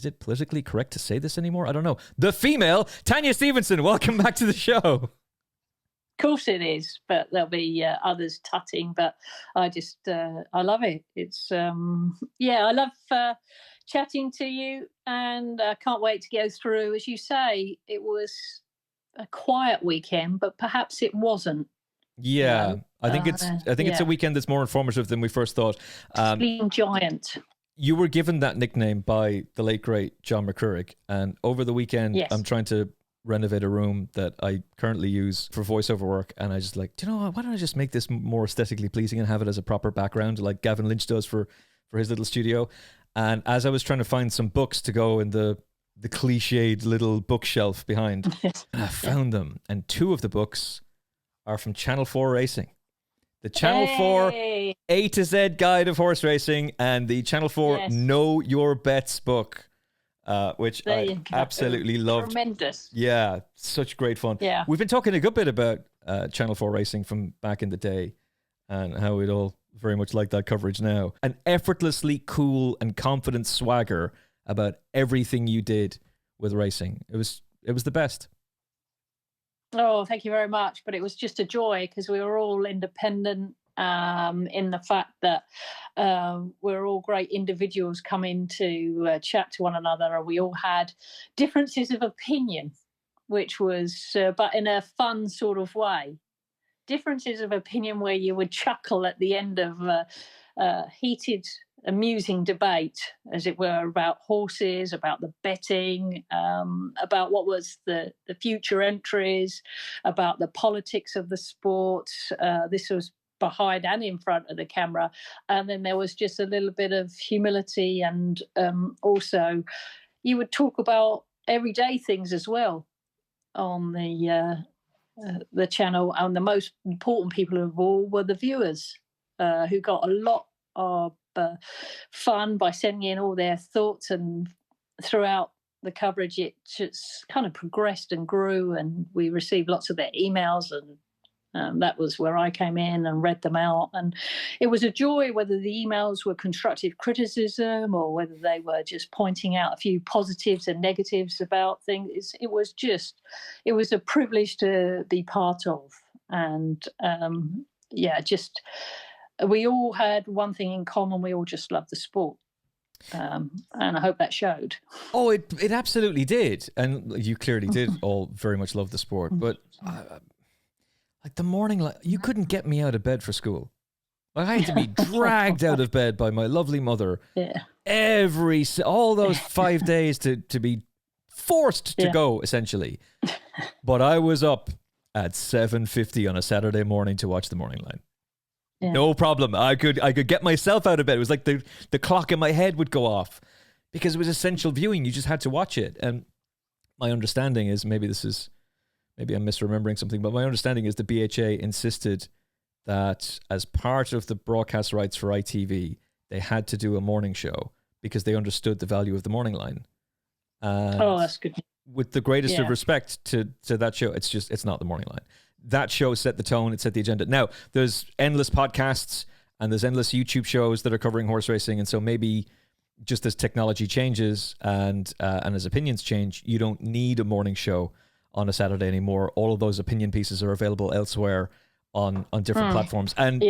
it politically correct to say this anymore? I don't know. The female Tanya Stevenson. Welcome back to the show. Of course it is, but there'll be others tutting. But I just, I love it. It's, I love chatting to you, and I can't wait to go through. As you say, it was a quiet weekend, but perhaps it wasn't. Yeah, I think it's a weekend that's more informative than we first thought. Sleeping giant. You were given that nickname by the late great John McCurrick, and over the weekend, I'm trying to renovate a room that I currently use for voiceover work, and I just like, do you know what, why don't I just make this more aesthetically pleasing and have it as a proper background like Gavin Lynch does for his little studio. And as I was trying to find some books to go in the cliched little bookshelf behind, and I found them, and two of the books are from Channel 4 Racing. The Channel 4 A to Z guide of horse racing, and the Channel 4 Know Your Bets book, which I absolutely loved. Tremendous. Yeah, such great fun. Yeah. We've been talking a good bit about Channel 4 Racing from back in the day and how we'd all very much like that coverage now. An effortlessly cool and confident swagger about everything you did with racing. It was the best. Oh, thank you very much. But it was just a joy because we were all independent in the fact that we're all great individuals coming to chat to one another, and we all had differences of opinion, which was, but in a fun sort of way. Differences of opinion where you would chuckle at the end of heated, amusing debate, as it were, about horses, about the betting, about what was the future entries, about the politics of the sport. This was behind and in front of the camera. And then there was just a little bit of humility, and also you would talk about everyday things as well on the channel. And the most important people of all were the viewers, who got a lot of fun by sending in all their thoughts, and throughout the coverage it just kind of progressed and grew, and we received lots of their emails, and that was where I came in and read them out. And it was a joy, whether the emails were constructive criticism or whether they were just pointing out a few positives and negatives about things. It was a privilege to be part of. And we all had one thing in common. We all just loved the sport. And I hope that showed. Oh, it absolutely did. And you clearly did all very much love the sport. But like the morning, you couldn't get me out of bed for school. I had to be dragged out of bed by my lovely mother all those 5 days to be forced to go, essentially. But I was up at 7:50 on a Saturday morning to watch the morning line. Yeah. No problem. I could get myself out of bed. It was like the clock in my head would go off because it was essential viewing. You just had to watch it. And my understanding is, maybe I'm misremembering something, but my understanding is the BHA insisted that as part of the broadcast rights for ITV, they had to do a morning show because they understood the value of the morning line. And that's good. With the greatest of respect to that show, it's not the morning line. That show set the tone, it set the agenda. Now, there's endless podcasts and there's endless YouTube shows that are covering horse racing, and so maybe just as technology changes and as opinions change, you don't need a morning show on a Saturday anymore. All of those opinion pieces are available elsewhere on different platforms. And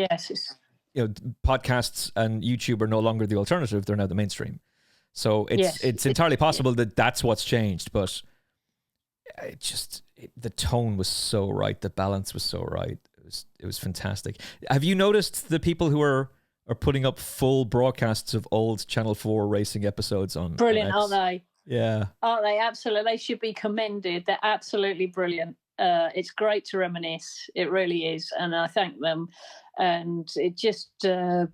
podcasts and YouTube are no longer the alternative; they're now the mainstream. So it's entirely possible that that's what's changed, but the tone was so right, the balance was so right. It was fantastic. Have you noticed the people who are putting up full broadcasts of old Channel 4 racing episodes on? Brilliant, aren't they? Yeah. Aren't they? Absolutely. They should be commended. They're absolutely brilliant. It's great to reminisce. It really is. And I thank them. And it just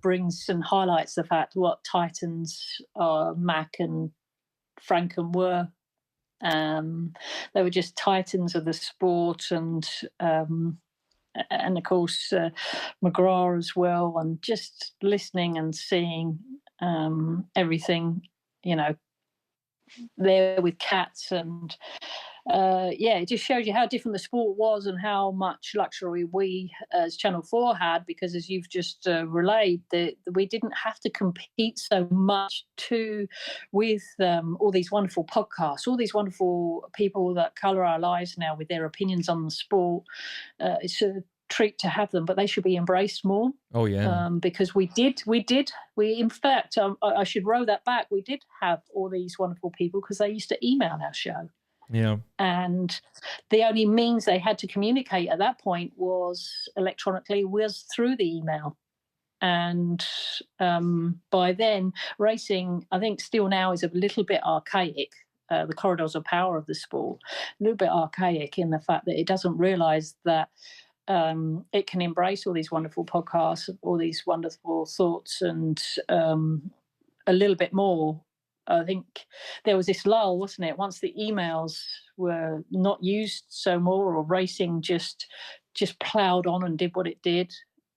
brings and highlights the fact what titans Mac and Franken were. They were just titans of the sport, and of course McGrath as well, and just listening and seeing everything, there with cats and yeah, it just shows you how different the sport was and how much luxury we as Channel 4 had, because as you've just relayed, we didn't have to compete so much with all these wonderful podcasts, all these wonderful people that colour our lives now with their opinions on the sport. It's a treat to have them, but they should be embraced more. Oh yeah. Because we in fact, I should row that back. We did have all these wonderful people because they used to email our show. Yeah. And the only means they had to communicate at that point was electronically, was through the email. And by then, racing, I think still now, is a little bit archaic. The corridors of power of the sport, a little bit archaic in the fact that it doesn't realise that it can embrace all these wonderful podcasts, all these wonderful thoughts, and a little bit more. I think there was this lull, wasn't it? Once the emails were not used so more, or racing just ploughed on and did what it did.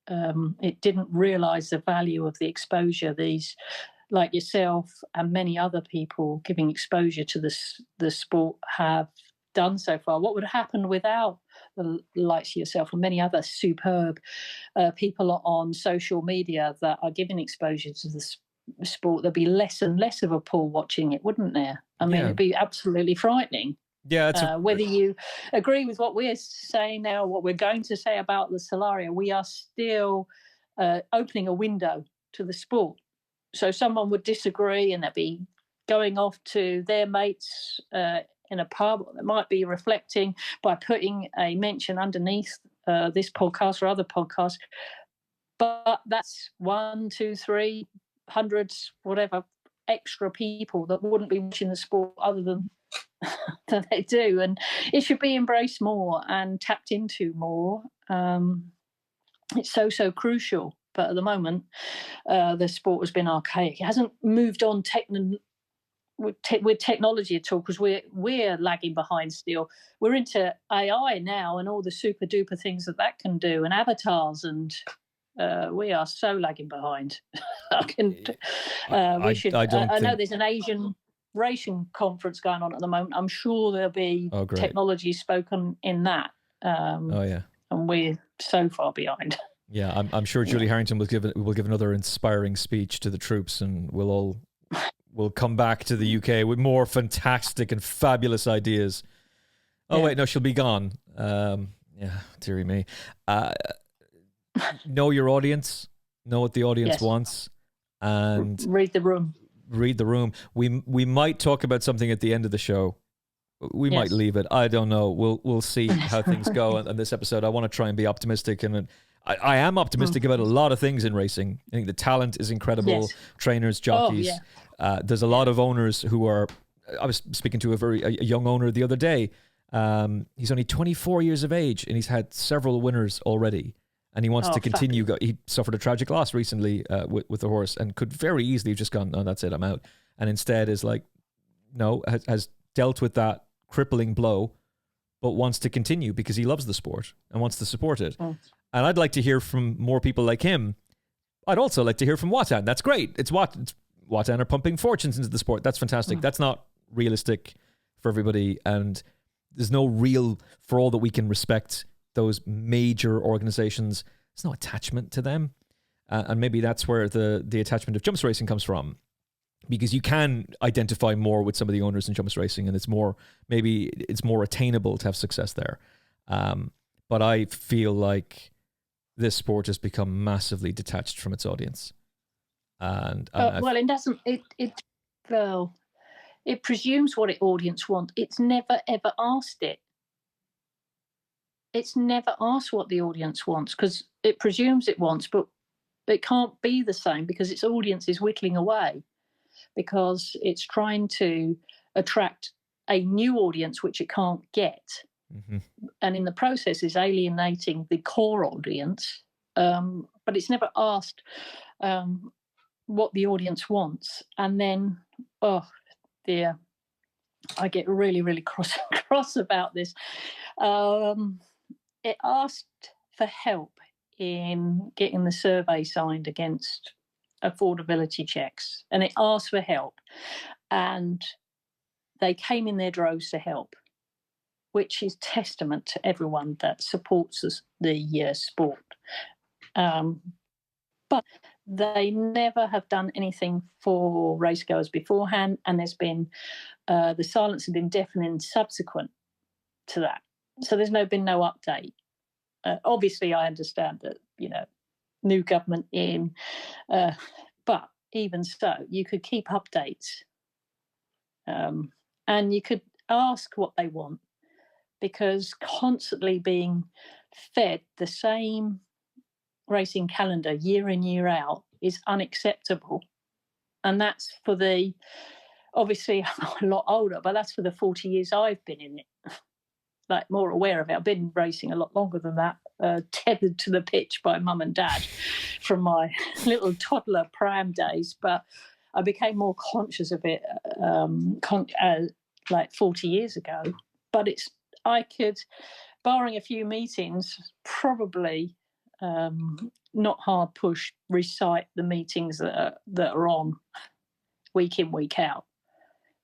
It didn't realise the value of the exposure these, like yourself and many other people giving exposure to the sport, have done so far. What would happen without the likes of yourself and many other superb people on social media that are giving exposure to the sport? There'd be less and less of a pull watching it, wouldn't there? I mean, it'd be absolutely frightening. Yeah, whether you agree with what we're saying now, what we're going to say about the Solaria, we are still opening a window to the sport. So someone would disagree and they'd be going off to their mates in a pub that might be reflecting by putting a mention underneath this podcast or other podcasts. But that's 1, 2, 3 hundreds, whatever, extra people that wouldn't be watching the sport other than that they do. And it should be embraced more and tapped into more. It's so crucial. But at the moment, the sport has been archaic. It hasn't moved on with technology at all, because we're lagging behind still. We're into AI now and all the super duper things that can do, and avatars, and we are so lagging behind. I know there's an Asian racing conference going on at the moment. I'm sure there'll be technology spoken in that. And we're so far behind. Yeah, I'm sure Julie Harrington will give another inspiring speech to the troops, and we'll come back to the UK with more fantastic and fabulous ideas. Oh wait, no, she'll be gone. Yeah, dearie me. Know your audience, know what the audience wants, and read the room. Read the room. We might talk about something at the end of the show. We might leave it. I don't know. We'll see how things go on this episode. I want to try and be optimistic, and I am optimistic about a lot of things in racing. I think the talent is incredible. Trainers, jockeys. There's a lot of owners who are. I was speaking to a young owner the other day. He's only 24 years of age, and he's had several winners already. And he wants to continue. He suffered a tragic loss recently with the horse, and could very easily have just gone, "No, that's it, I'm out." And instead is like, no, has dealt with that crippling blow, but wants to continue because he loves the sport and wants to support it. And I'd like to hear from more people like him. I'd also like to hear from Watan. That's great. Watan are pumping fortunes into the sport. That's fantastic. That's not realistic for everybody, and there's no real, for all that we can respect those major organizations, there's no attachment to them. And maybe that's where the attachment of jumps racing comes from, because you can identify more with some of the owners in jumps racing, and it's more attainable to have success there. But I feel like this sport has become massively detached from its audience. And it doesn't. It presumes what its audience want. It's never ever asked it. It's never asked what the audience wants, because it presumes it wants, but it can't be the same because its audience is whittling away, because it's trying to attract a new audience which it can't get. And in the process is alienating the core audience, but it's never asked what the audience wants. And then, oh dear, I get really, really cross about this. It asked for help in getting the survey signed against affordability checks, and it asked for help, and they came in their droves to help. which is testament to everyone that supports the sport. But they never have done anything for racegoers beforehand, and there's been the silence has been deafening subsequent to that. So there's been no update. Obviously, I understand that, new government in, but even so, you could keep updates, and you could ask what they want, because constantly being fed the same racing calendar year in, year out is unacceptable. And that's for obviously I'm a lot older, but that's for the 40 years I've been in it, like more aware of it. I've been racing a lot longer than that, tethered to the pitch by mum and dad from my little toddler pram days. But I became more conscious of it like 40 years ago. But I could, barring a few meetings, probably not hard push, recite the meetings that are on week in, week out.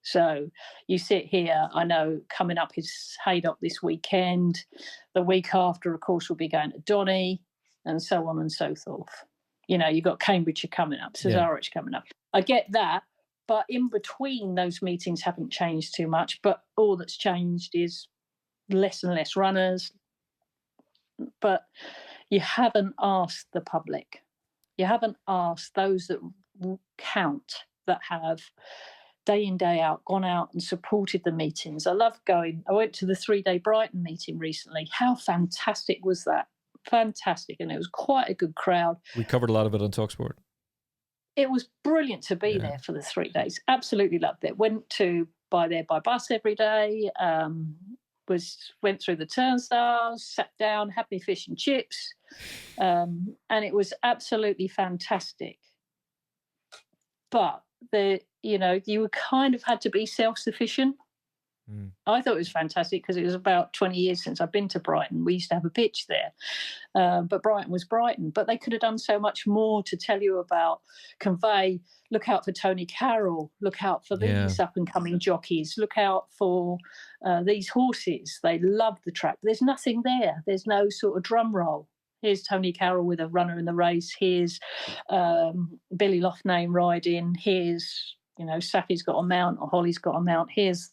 So you sit here, I know coming up is Haydock this weekend. The week after, of course, we'll be going to Donny, and so on and so forth. You've got Cambridgeshire coming up, Cesarewitch coming up. I get that, but in between those meetings haven't changed too much. But all that's changed is less and less runners. But you haven't asked the public. You haven't asked those that count, that have day in, day out, gone out and supported the meetings. I love going. I went to the 3-day Brighton meeting recently. How fantastic was that? Fantastic. And it was quite a good crowd. We covered a lot of it on TalkSport. It was brilliant to be there for the 3 days. Absolutely loved it. Went by bus every day. Went through the turnstiles, sat down, had me fish and chips. And it was absolutely fantastic. But you kind of had to be self-sufficient. I thought it was fantastic because it was about 20 years since I've been to Brighton. We used to have a pitch there, but Brighton was Brighton. But they could have done so much more to tell you about, convey, look out for Tony Carroll, look out for these up-and-coming jockeys, look out for these horses. They love the track. There's nothing there. There's no sort of drum roll. Here's Tony Carroll with a runner in the race. Here's Billy Loughnane riding. Here's, Safi's got a mount or Holly's got a mount. Here's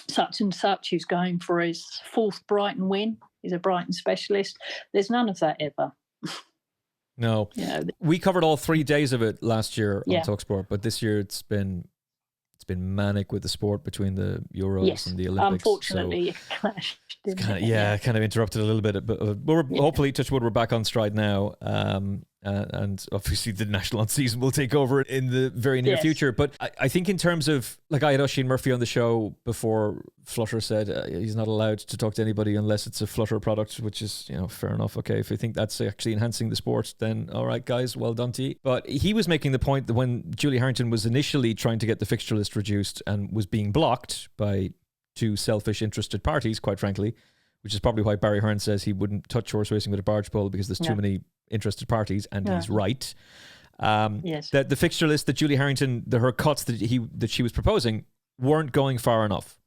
such and such who's going for his 4th Brighton win. He's a Brighton specialist. There's none of that ever. No. We covered all 3 days of it last year on TalkSport, but this year it's been manic with the sport between the Euros and the Olympics. Unfortunately, it clashed. Kind of interrupted a little bit, but we're hopefully, touch wood, we're back on stride now. And obviously the national on season will take over in the very near future. But I think in terms of, like, I had Oisin Murphy on the show before Flutter said he's not allowed to talk to anybody unless it's a Flutter product, which is, fair enough. Okay, if you think that's actually enhancing the sport, then all right, guys, well done to you. But he was making the point that when Julie Harrington was initially trying to get the fixture list reduced and was being blocked by 2 selfish interested parties, quite frankly, which is probably why Barry Hearn says he wouldn't touch horse racing with a barge pole, because there's too many interested parties, and he's right. That the fixture list that Julie Harrington, her cuts that she was proposing weren't going far enough,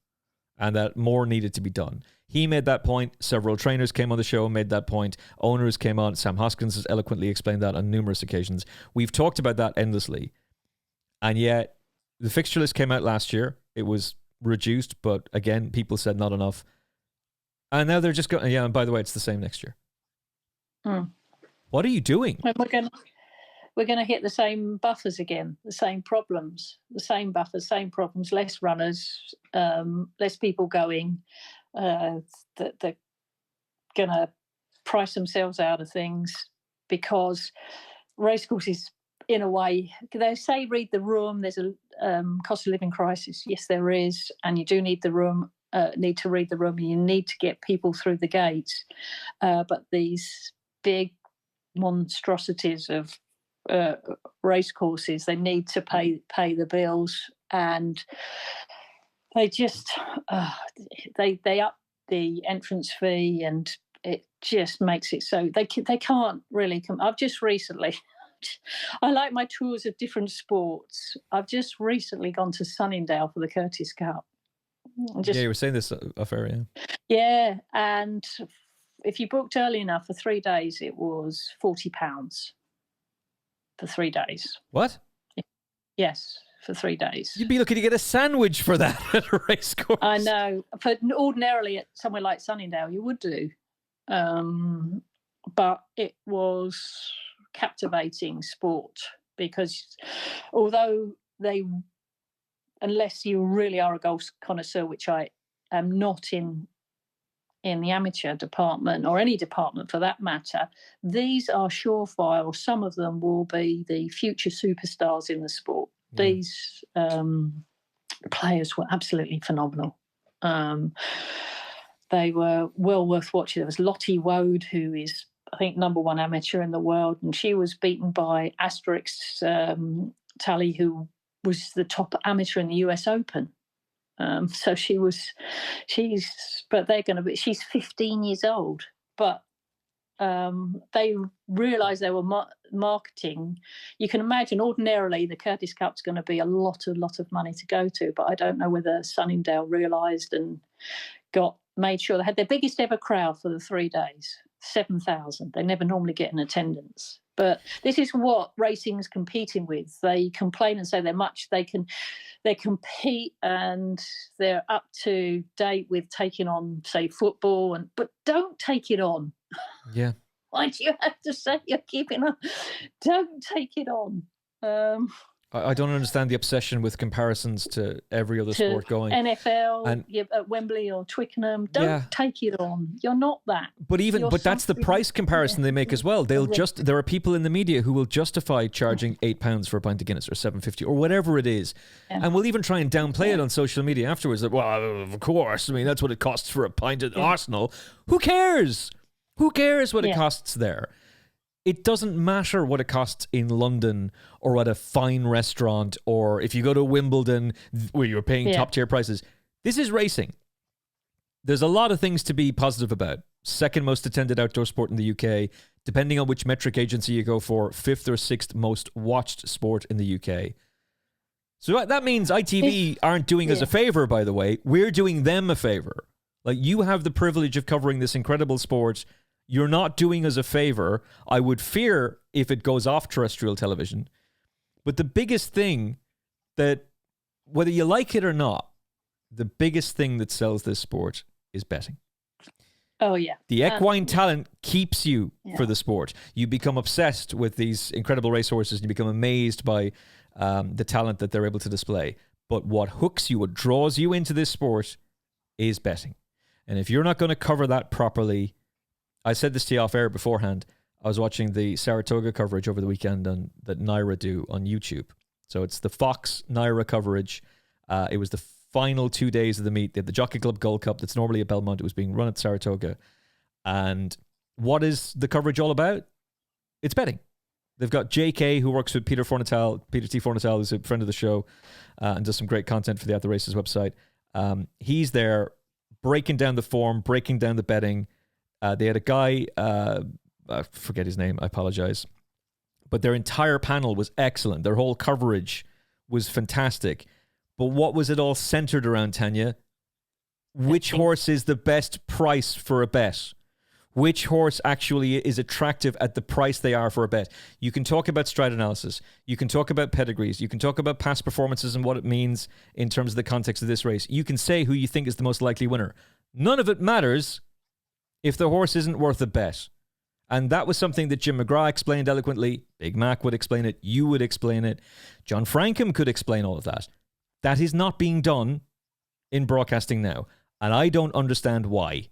and that more needed to be done. He made that point. Several trainers came on the show and made that point. Owners came on. Sam Hoskins has eloquently explained that on numerous occasions. We've talked about that endlessly, and yet the fixture list came out last year. It was reduced, but again, people said not enough. And now they're just going, and by the way, it's the same next year. What are you doing? We're going to hit the same buffers again, the same problems, the same buffers, same problems, less runners, less people going. They're going to price themselves out of things, because racecourses, in a way, they say read the room. There's a cost of living crisis. Yes, there is, and you do need the room. Need to read the room, and you need to get people through the gates. But these big monstrosities of race courses, they need to pay the bills, and they just they up the entrance fee, and it just makes it so they can't really come. I've just recently, I like my tours of different sports. I've just recently gone to Sunningdale for the Curtis Cup. Yeah, you were saying this off air, yeah. Yeah, and if you booked early enough for 3 days, it was £40 for 3 days. What? Yes, for 3 days. You'd be looking to get a sandwich for that at a race course. I know. But ordinarily at somewhere like Sunningdale, you would do. But it was captivating sport because although unless you really are a golf connoisseur, which I am not in the amateur department or any department for that matter, these are surefire, or some of them will be the future superstars in the sport. Yeah. These players were absolutely phenomenal. They were well worth watching. There was Lottie Woad, who is, I think, #1 amateur in the world, and she was beaten by Asterix Tally, who was the top amateur in the US Open. So she's 15 years old, but they realised they were marketing. You can imagine ordinarily the Curtis Cup's going to be a lot of money to go to, but I don't know whether Sunningdale realised and made sure they had their biggest ever crowd for the 3 days, 7,000. They never normally get in attendance. But this is what racing is competing with. They complain and say they compete and they're up to date with taking on, say, football, but don't take it on. Yeah. Why do you have to say you're keeping on? Don't take it on. I don't understand the obsession with comparisons to every other sport going. NFL, and at Wembley or Twickenham. Don't take it on. You're not that. But that's the price comparison they make as well. There are people in the media who will justify charging £8 for a pint of Guinness or $7.50 or whatever it is, and will even try and downplay it on social media afterwards. That, well, of course, I mean that's what it costs for a pint at Arsenal. Who cares? Who cares what it costs there? It doesn't matter what it costs in London or at a fine restaurant or if you go to Wimbledon where you're paying top tier prices. This is racing. There's a lot of things to be positive about. Second most attended outdoor sport in the UK. Depending on which metric agency you go for, 5th or 6th most watched sport in the UK. So that means ITV aren't doing us a favor, by the way. We're doing them a favor. Like, you have the privilege of covering this incredible sport. You're not doing us a favor. I would fear if it goes off terrestrial television. But the biggest thing that, whether you like it or not, the biggest thing that sells this sport is betting. Oh, yeah. The equine talent keeps you for the sport. You become obsessed with these incredible racehorses and you become amazed by the talent that they're able to display. But what hooks you, what draws you into this sport is betting. And if you're not going to cover that properly, I said this to you off air beforehand. I was watching the Saratoga coverage over the weekend that Naira do on YouTube. So it's the Fox Naira coverage. It was the final 2 days of the meet. They had the Jockey Club Gold Cup that's normally at Belmont. It was being run at Saratoga. And what is the coverage all about? It's betting. They've got JK, who works with Peter T. Fornatel, who's a friend of the show, and does some great content for the At The Races website. He's there breaking down the form, breaking down the betting. They had a guy, I forget his name, I apologize. But their entire panel was excellent. Their whole coverage was fantastic. But what was it all centered around, Tanya? Which horse is the best price for a bet? Which horse actually is attractive at the price they are for a bet? You can talk about stride analysis. You can talk about pedigrees. You can talk about past performances and what it means in terms of the context of this race. You can say who you think is the most likely winner. None of it matters if the horse isn't worth a bet. And that was something that Jim McGrath explained eloquently. Big Mac would explain it. You would explain it. John Frankham could explain all of that. That is not being done in broadcasting now. And I don't understand why.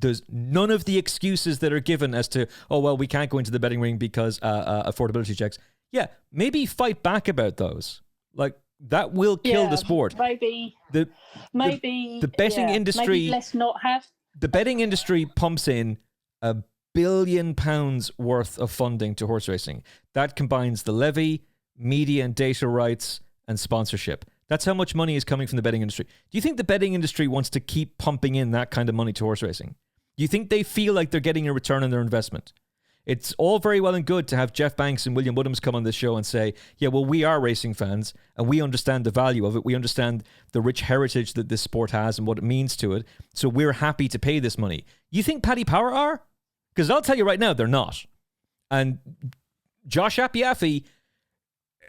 There's none of the excuses that are given as to, oh, well, we can't go into the betting ring because affordability checks. Yeah, maybe fight back about those. Like, that will kill the sport. Maybe the betting industry. Maybe let's not have. The betting industry pumps in £1 billion worth of funding to horse racing. That combines the levy, media and data rights, and sponsorship. That's how much money is coming from the betting industry. Do you think the betting industry wants to keep pumping in that kind of money to horse racing? Do you think they feel like they're getting a return on their investment? It's all very well and good to have Jeff Banks and William Woodhams come on this show and say, yeah, well, we are racing fans and we understand the value of it. We understand the rich heritage that this sport has and what it means to it. So we're happy to pay this money. You think Paddy Power are? Because I'll tell you right now, they're not. And Josh Appiafi,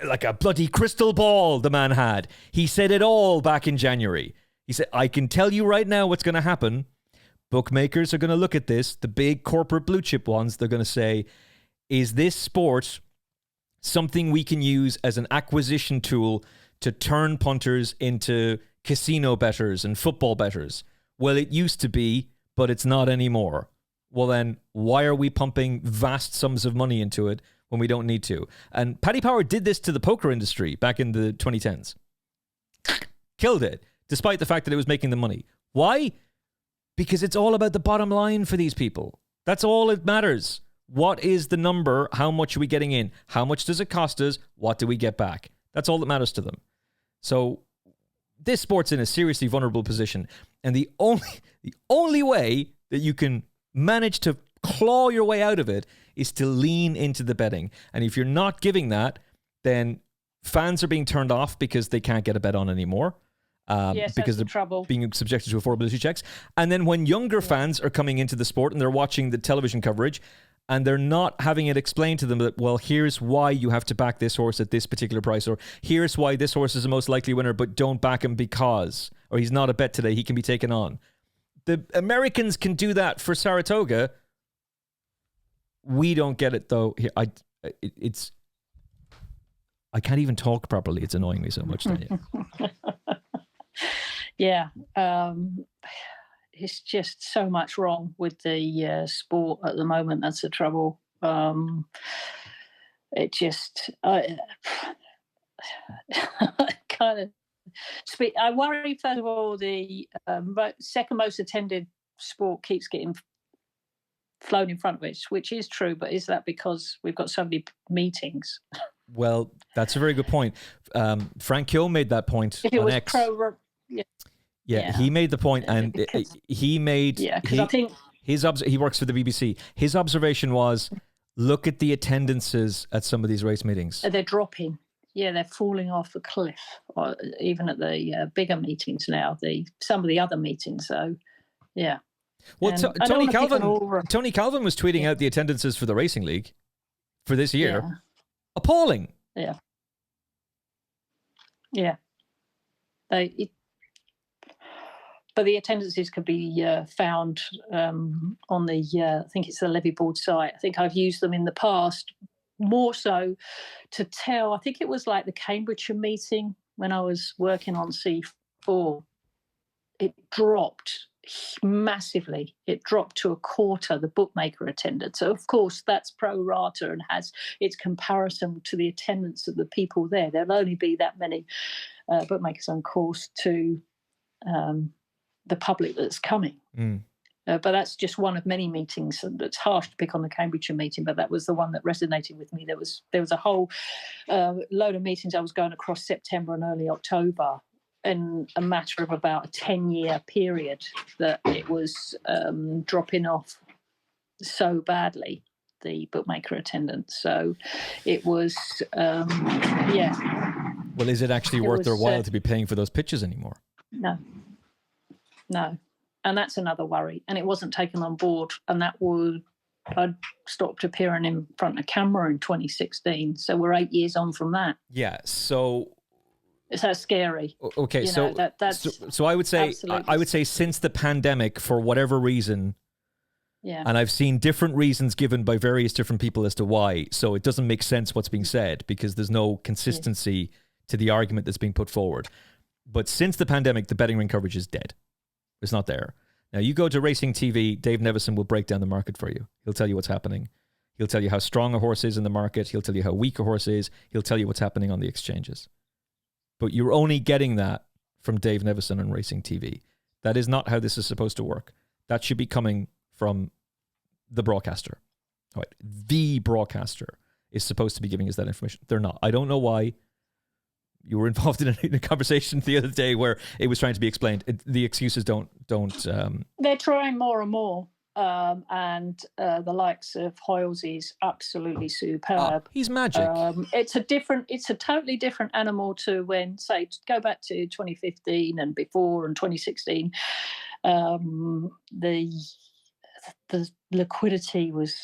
like a bloody crystal ball the man had. He said it all back in January. He said, I can tell you right now what's going to happen. Bookmakers are going to look at this, the big corporate blue chip ones. They're going to say, is this sport something we can use as an acquisition tool to turn punters into casino bettors and football bettors? Well, it used to be, but it's not anymore. Well, then why are we pumping vast sums of money into it when we don't need to? And Paddy Power did this to the poker industry back in the 2010s. Killed it, despite the fact that it was making the money. Why? Because it's all about the bottom line for these people. That's all that matters. What is the number? How much are we getting in? How much does it cost us? What do we get back? That's all that matters to them. So this sport's in a seriously vulnerable position. And the only way that you can manage to claw your way out of it is to lean into the betting. And if you're not giving that, then fans are being turned off because they can't get a bet on anymore. Yes, because they're trouble. being subjected to affordability checks. And then when younger fans are coming into the sport and they're watching the television coverage and they're not having it explained to them that, well, here's why you have to back this horse at this particular price, or here's why this horse is the most likely winner, but don't back him because, or he's not a bet today, he can be taken on. The Americans can do that for Saratoga. We don't get it, though. I can't even talk properly. It's annoying me so much, Tanya. Yeah, it's just so much wrong with the sport at the moment. That's the trouble. It just kind of speak. I worry, first of all, the second most attended sport keeps getting flown in front of it, which is true. But is that because we've got so many meetings? Well, that's a very good point. Frank Kyo made that point if it on was X. Yeah, he made the point, and he made. Yeah, because I think he works for the BBC. His observation was, look at the attendances at some of these race meetings. They're dropping. Yeah, they're falling off a cliff. Or even at the bigger meetings now. Some of the other meetings. So, yeah. Well, Tony Calvin was tweeting out the attendances for the Racing League for this year. Yeah. Appalling. Yeah. Yeah. But the attendances could be found on the, I think it's the levy board site. I think I've used them in the past, more so to tell, I think it was like the Cambridgeshire meeting when I was working on C4. It dropped massively. It dropped to a quarter, the bookmaker attendance. So, of course, that's pro rata and has its comparison to the attendance of the people there. There'll only be that many bookmakers on course to the public that's coming. But that's just one of many meetings. It's harsh to pick on the Cambridgeshire meeting, but that was the one that resonated with me. There was a whole load of meetings I was going across September and early October in a matter of about a 10-year period that it was dropping off so badly, the bookmaker attendance. So it was, yeah. Well, is it actually worth their while to be paying for those pitches anymore? No. And that's another worry. And it wasn't taken on board. And I'd stopped appearing in front of camera in 2016. So we're 8 years on from that. Yeah. So it's that scary. Okay. So I would say, since the pandemic, for whatever reason, yeah. And I've seen different reasons given by various different people as to why. So it doesn't make sense what's being said because there's no consistency to the argument that's being put forward. But since the pandemic, the betting ring coverage is dead. It's not there. Now, you go to Racing TV, Dave Nevison will break down the market for you. He'll tell you what's happening. He'll tell you how strong a horse is in the market. He'll tell you how weak a horse is. He'll tell you what's happening on the exchanges. But you're only getting that from Dave Nevison on Racing TV. That is not how this is supposed to work. That should be coming from the broadcaster. All right. The broadcaster is supposed to be giving us that information. They're not. I don't know why. You were involved in a conversation the other day where it was trying to be explained. The excuses don't. They're trying more and more. and the likes of Hoyles is absolutely superb. He's magic. It's a totally different animal to when, say, go back to 2015 and before, and 2016. The liquidity was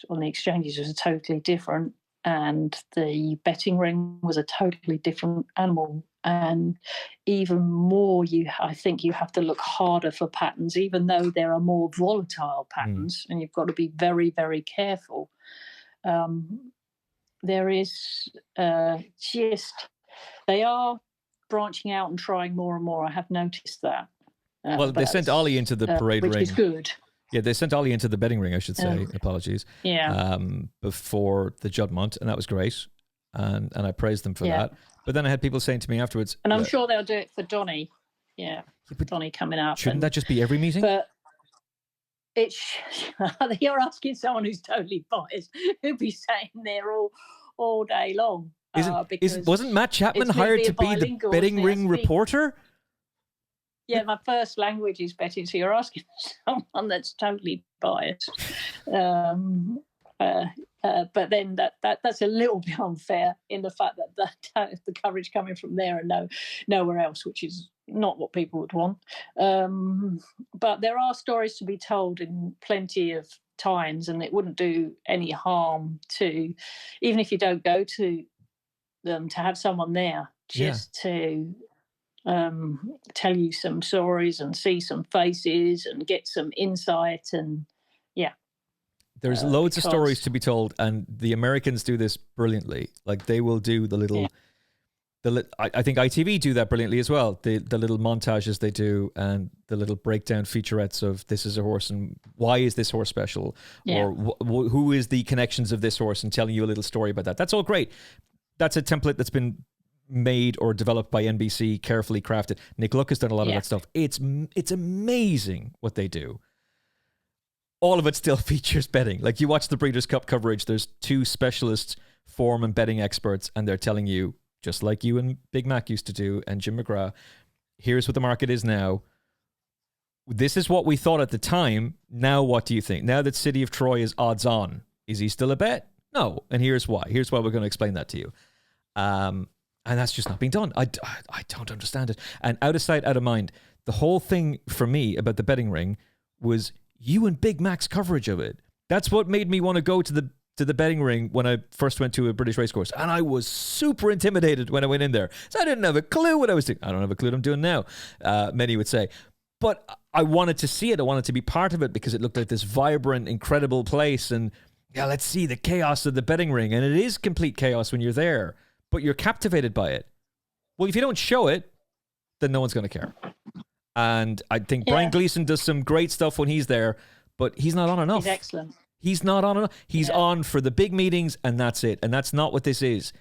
on the exchanges was totally different, and the betting ring was a totally different animal. And even more, I think you have to look harder for patterns, even though there are more volatile patterns, and you've got to be very, very careful. There is they are branching out and trying more and more. I have noticed that. Well, they sent Ollie into the parade ring. Which is good. Yeah, they sent Ollie into the betting ring, I should say. Apologies. Yeah. Before the Juddmonte, and that was great. And I praised them for that. But then I had people saying to me afterwards... And I'm sure they'll do it for Donny. Yeah, Donny coming up. Shouldn't that just be every meeting? But you're asking someone who's totally biased who'd be saying there all day long. Wasn't Matt Chapman hired to be the betting ring reporter? Yeah, my first language is betting, so you're asking someone that's totally biased. But then that's a little bit unfair in the fact that the coverage coming from there and nowhere else, which is not what people would want. But there are stories to be told in plenty of times, and it wouldn't do any harm to, even if you don't go to them, to have someone there just to tell you some stories and see some faces and get some insight. And there's loads of stories to be told, and the Americans do this brilliantly. Like, they will do the little I think ITV do that brilliantly as well. The little montages they do, and the little breakdown featurettes of this is a horse and why is this horse special, or who is the connections of this horse, and telling you a little story about that. That's all great. That's a template that's been made or developed by NBC, carefully crafted. Nick Luck has done a lot of that stuff. It's amazing what they do. All of it still features betting. Like, you watch the Breeders' Cup coverage, there's two specialist form and betting experts, and they're telling you, just like you and Big Mac used to do, and Jim McGrath, here's what the market is now. This is what we thought at the time. Now what do you think? Now that City of Troy is odds on, is he still a bet? No. And here's why. Here's why we're going to explain that to you. And that's just not being done. I don't understand it. And out of sight, out of mind. The whole thing for me about the betting ring was you and Big Mac's coverage of it. That's what made me want to go to the betting ring when I first went to a British racecourse. And I was super intimidated when I went in there. So I didn't have a clue what I was doing. I don't have a clue what I'm doing now, many would say. But I wanted to see it. I wanted to be part of it because it looked like this vibrant, incredible place. And let's see the chaos of the betting ring. And it is complete chaos when you're there, but you're captivated by it. Well, if you don't show it, then no one's going to care. And I think Brian Gleason does some great stuff when he's there, but he's not on enough. He's excellent. He's not on enough. He's on for the big meetings, and that's it. And that's not what this is.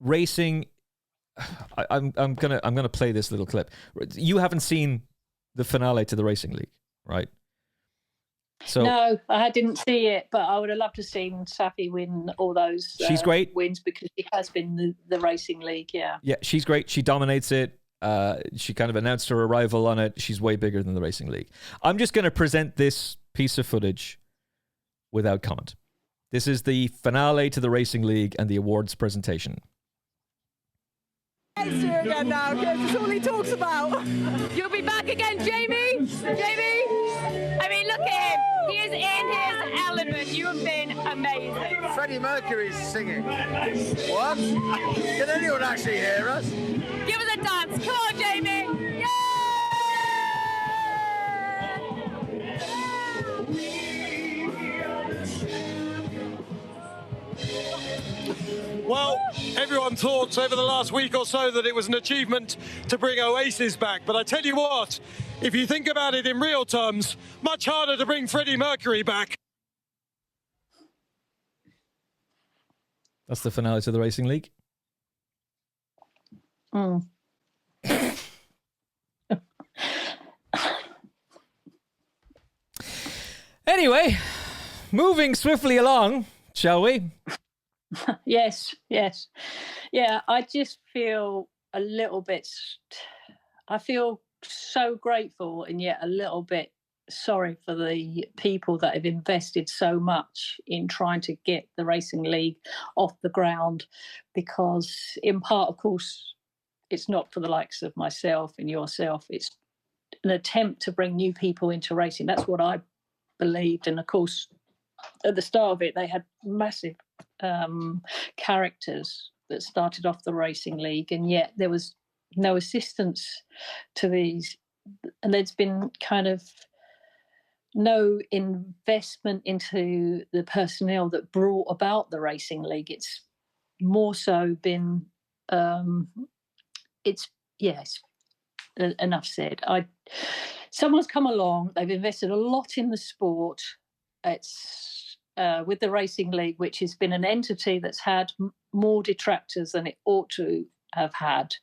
Racing. I'm gonna play this little clip. You haven't seen the finale to the Racing League, right? So no, I didn't see it, but I would have loved to have seen Safi win all those. She's great. Wins, because she has been the Racing League. Yeah, she's great. She dominates it. She kind of announced her arrival on it. She's way bigger than the Racing League. I'm just going to present this piece of footage without comment. This is the finale to the Racing League and the awards presentation. Again now, because that's all he talks about. You'll be back again, Jamie. Jamie. I mean, look at him. He is in his element. You have been amazing. Freddie Mercury's singing. What? Can anyone actually hear us? Give us a dance. Come on, Jamie. Yeah! Well, everyone thought over the last week or so that it was an achievement to bring Oasis back. But I tell you what, if you think about it in real terms, much harder to bring Freddie Mercury back. That's the finale to the Racing League. Anyway, moving swiftly along, shall we? Yes. Yeah, I just feel a little bit... I feel so grateful and yet a little bit sorry for the people that have invested so much in trying to get the Racing League off the ground, because in part, of course, it's not for the likes of myself and yourself. It's an attempt to bring new people into racing. That's what I believed. And of course, at the start of it, they had massive characters that started off the Racing League, and yet there was no assistance to these. And there's been kind of no investment into the personnel that brought about the Racing League. It's more so been, enough said. Someone's come along, they've invested a lot in the sport. It's with the Racing League, which has been an entity that's had more detractors than it ought to have had.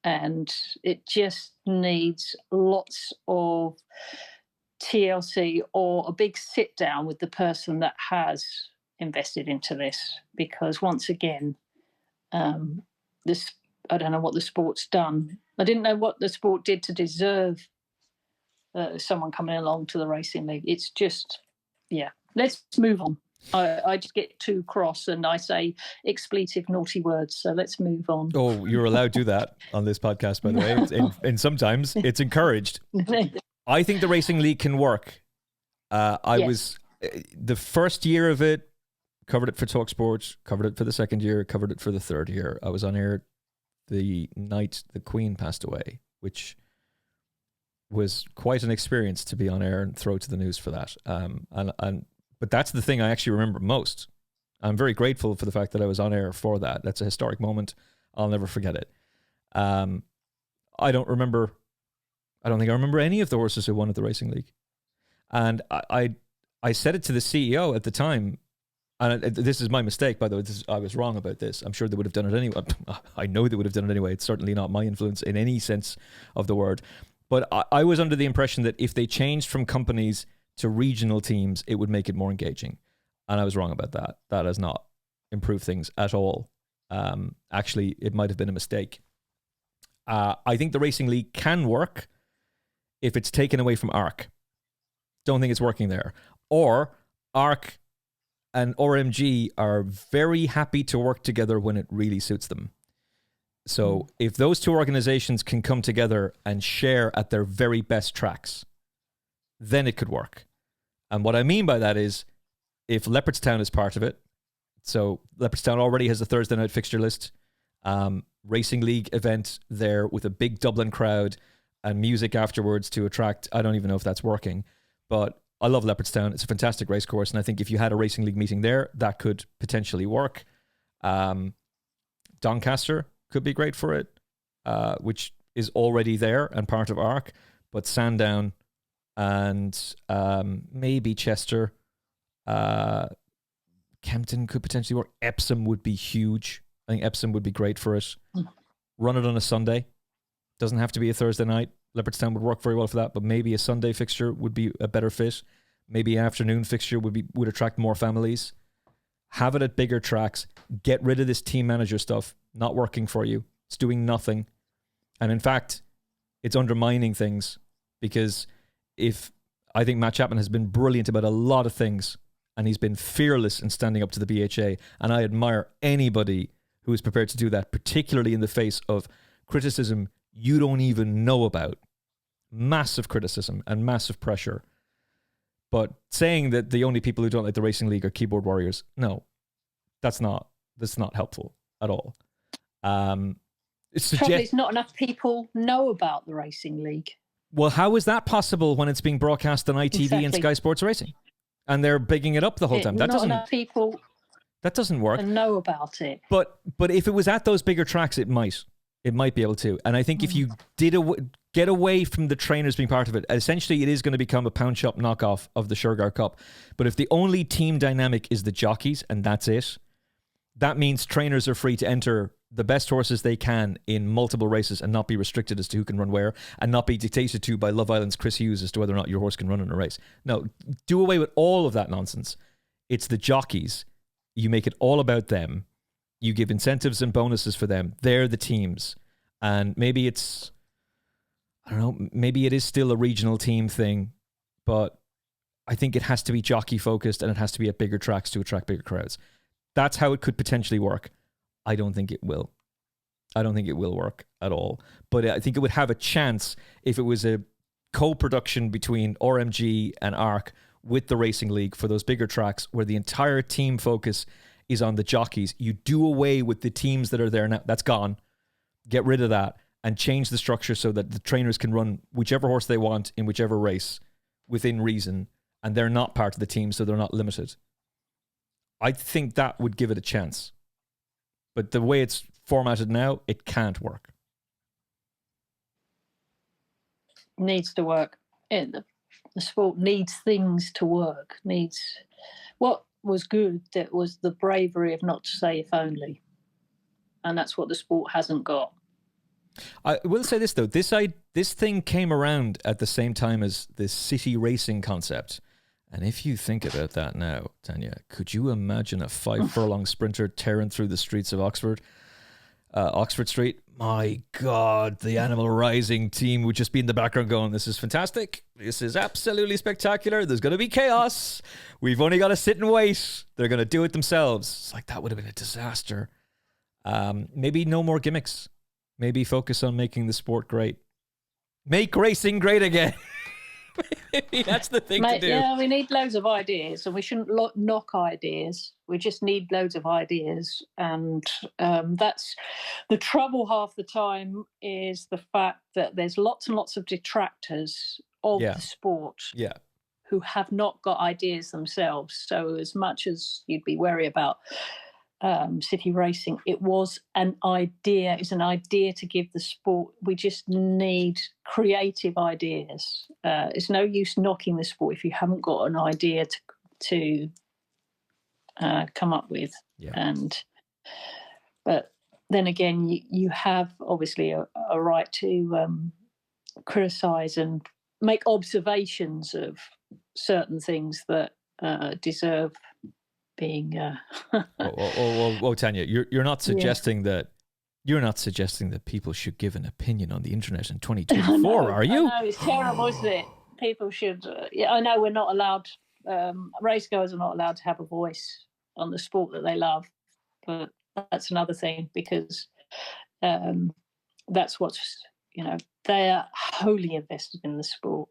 And it just needs lots of TLC or a big sit down with the person that has invested into this, because once again, this, I don't know what the sport's done. I didn't know what the sport did to deserve someone coming along to the Racing League. It's just, let's move on. I just get too cross and I say expletive, naughty words. So let's move on. Oh, you're allowed to do that on this podcast, by the way. And sometimes it's encouraged. I think the Racing League can work. I was the first year of it, covered it for TalkSport, covered it for the second year, covered it for the third year. I was on air the night the Queen passed away, which was quite an experience to be on air and throw to the news for that. But that's the thing I actually remember most. I'm very grateful for the fact that I was on air for that. That's a historic moment. I'll never forget it. I don't think I remember any of the horses who won at the Racing League. And I said it to the CEO at the time, and this is my mistake, by the way. I was wrong about this. I'm sure they would have done it anyway. I know they would have done it anyway. It's certainly not my influence in any sense of the word. But I was under the impression that if they changed from companies to regional teams, it would make it more engaging. And I was wrong about that. That has not improved things at all. Actually, it might have been a mistake. I think the Racing League can work if it's taken away from ARC. Don't think it's working there. Or ARC and RMG are very happy to work together when it really suits them. So if those two organizations can come together and share at their very best tracks, then it could work. And what I mean by that is, if Leopardstown is part of it, so Leopardstown already has a Thursday night fixture list, Racing League event there with a big Dublin crowd and music afterwards to attract, I don't even know if that's working, but I love Leopardstown. It's a fantastic race course, and I think if you had a Racing League meeting there, that could potentially work. Doncaster could be great for it, which is already there and part of ARC, but Sandown and maybe Chester, Kempton could potentially work. Epsom would be huge. I think Epsom would be great for it. Run it on a Sunday. Doesn't have to be a Thursday night. Leopardstown would work very well for that, but maybe a Sunday fixture would be a better fit. Maybe an afternoon fixture would attract more families. Have it at bigger tracks. Get rid of this team manager stuff. Not working for you. It's doing nothing. And in fact, it's undermining things, because I think Matt Chapman has been brilliant about a lot of things, and he's been fearless in standing up to the BHA, and I admire anybody who is prepared to do that, particularly in the face of criticism you don't even know about. Massive criticism and massive pressure. But saying that the only people who don't like the Racing League are keyboard warriors, no, that's not helpful at all. Probably not enough people know about the Racing League. Well, how is that possible when it's being broadcast on ITV and Sky Sports Racing? And they're bigging it up the whole time. That doesn't work. And know about it. But if it was at those bigger tracks, it might be able to. And I think if you did get away from the trainers being part of it, essentially it is going to become a pound shop knockoff of the Sugar Cup. But if the only team dynamic is the jockeys and that's it, that means trainers are free to enter the best horses they can in multiple races and not be restricted as to who can run where, and not be dictated to by Love Island's Chris Hughes as to whether or not your horse can run in a race. No, do away with all of that nonsense. It's the jockeys. You make it all about them. You give incentives and bonuses for them. They're the teams. And maybe it is still a regional team thing, but I think it has to be jockey focused and it has to be at bigger tracks to attract bigger crowds. That's how it could potentially work. I don't think it will. I don't think it will work at all. But I think it would have a chance if it was a co-production between RMG and ARC with the Racing League for those bigger tracks where the entire team focus is on the jockeys. You do away with the teams that are there now. That's gone. Get rid of that and change the structure so that the trainers can run whichever horse they want in whichever race within reason, and they're not part of the team, so they're not limited. I think that would give it a chance. But the way it's formatted now, it can't work. Needs to work. The sport needs things to work. Needs what was good. That was the bravery of not to say if only, and that's what the sport hasn't got. I will say this though: this thing came around at the same time as the city racing concept. And if you think about that now, Tanya, could you imagine a 5-furlong sprinter tearing through the streets of Oxford Street? My God, the Animal Rising team would just be in the background going, this is fantastic. This is absolutely spectacular. There's going to be chaos. We've only got to sit and wait. They're going to do it themselves. It's like, that would have been a disaster. Maybe no more gimmicks. Maybe focus on making the sport great. Make racing great again. Maybe that's the thing to do. Yeah, we need loads of ideas, and we shouldn't knock ideas. We just need loads of ideas, and that's the trouble. Half the time is the fact that there's lots and lots of detractors of the sport, who have not got ideas themselves. So, as much as you'd be wary about city racing, it was an idea. It's an idea to give the sport. We just need creative ideas. It's no use knocking the sport if you haven't got an idea to come up with. But then again, you have obviously a right to criticise and make observations of certain things that deserve being Tanya, you're not suggesting that people should give an opinion on the internet in 2024, are you? I know, it's terrible, isn't it? People should. I know we're not allowed. Racegoers are not allowed to have a voice on the sport that they love, but that's another thing, because that's what's, they are wholly invested in the sport,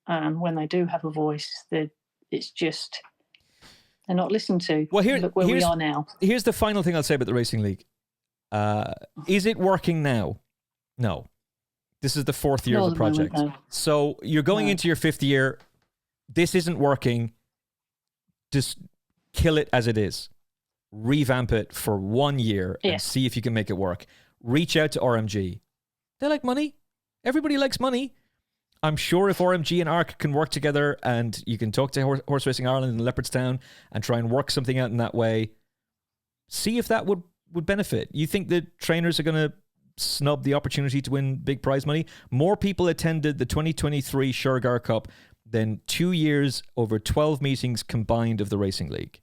and when they do have a voice, it's just. They're not listened to. Well, look where we are now. Here's the final thing I'll say about the Racing League. Is it working now? No. This is the 4th year of the project. No. So you're going into your 5th year. This isn't working. Just kill it as it is. Revamp it for 1 year and see if you can make it work. Reach out to RMG. They like money. Everybody likes money. I'm sure if RMG and ARC can work together and you can talk to Horse Racing Ireland and Leopardstown and try and work something out in that way, see if that would benefit. You think the trainers are going to snub the opportunity to win big prize money? More people attended the 2023 Shergar Cup than 2 years over 12 meetings combined of the Racing League.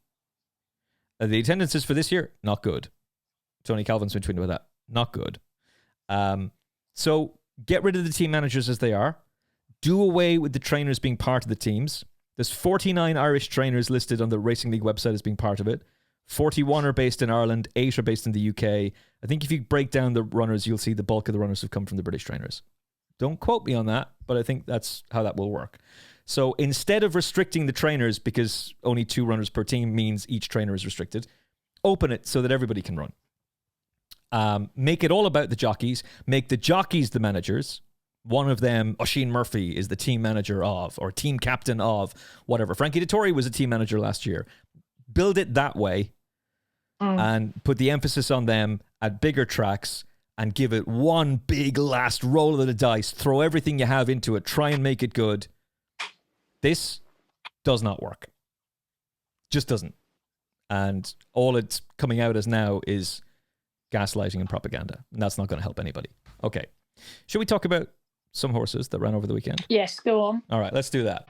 The attendances for this year, not good. Tony Calvin's been tweeting about that. Not good. So get rid of the team managers as they are. Do away with the trainers being part of the teams. There's 49 Irish trainers listed on the Racing League website as being part of it. 41 are based in Ireland, 8 are based in the UK. I think if you break down the runners, you'll see the bulk of the runners have come from the British trainers. Don't quote me on that, but I think that's how that will work. So instead of restricting the trainers, because only 2 runners per team means each trainer is restricted, open it so that everybody can run. Make it all about the jockeys. Make the jockeys the managers. One of them, Oisin Murphy, is the team manager of, or team captain of, whatever. Frankie Dettori was a team manager last year. Build it that way and put the emphasis on them at bigger tracks and give it one big last roll of the dice. Throw everything you have into it. Try and make it good. This does not work. Just doesn't. And all it's coming out as now is gaslighting and propaganda. And that's not going to help anybody. Okay. Should we talk about some horses that ran over the weekend? Yes, go on. All right, let's do that.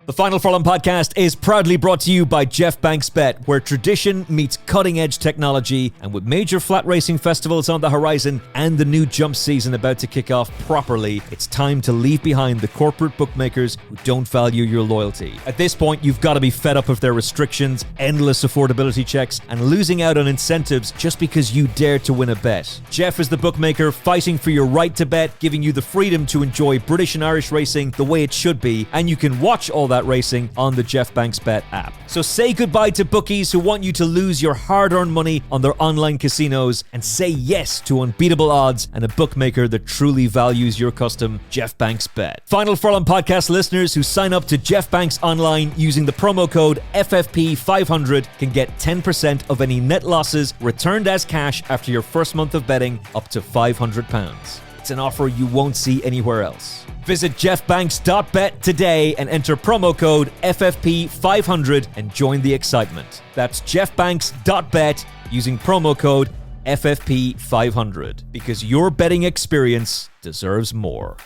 The Final Furlong podcast is proudly brought to you by Jeff Banks Bet, where tradition meets cutting-edge technology, and with major flat racing festivals on the horizon and the new jump season about to kick off properly, it's time to leave behind the corporate bookmakers who don't value your loyalty. At this point, you've got to be fed up of their restrictions, endless affordability checks, and losing out on incentives just because you dare to win a bet. Jeff is the bookmaker fighting for your right to bet, giving you the freedom to enjoy British and Irish racing the way it should be, and you can watch all that racing on the Jeff Banks Bet app. So say goodbye to bookies who want you to lose your hard-earned money on their online casinos, and say yes to unbeatable odds and a bookmaker that truly values your custom, Jeff Banks Bet. Final Furlong podcast listeners who sign up to Jeff Banks online using the promo code FFP500 can get 10% of any net losses returned as cash after your first month of betting up to £500. It's an offer you won't see anywhere else. Visit jeffbanks.bet today and enter promo code FFP500 and join the excitement. That's jeffbanks.bet using promo code FFP500, because your betting experience deserves more.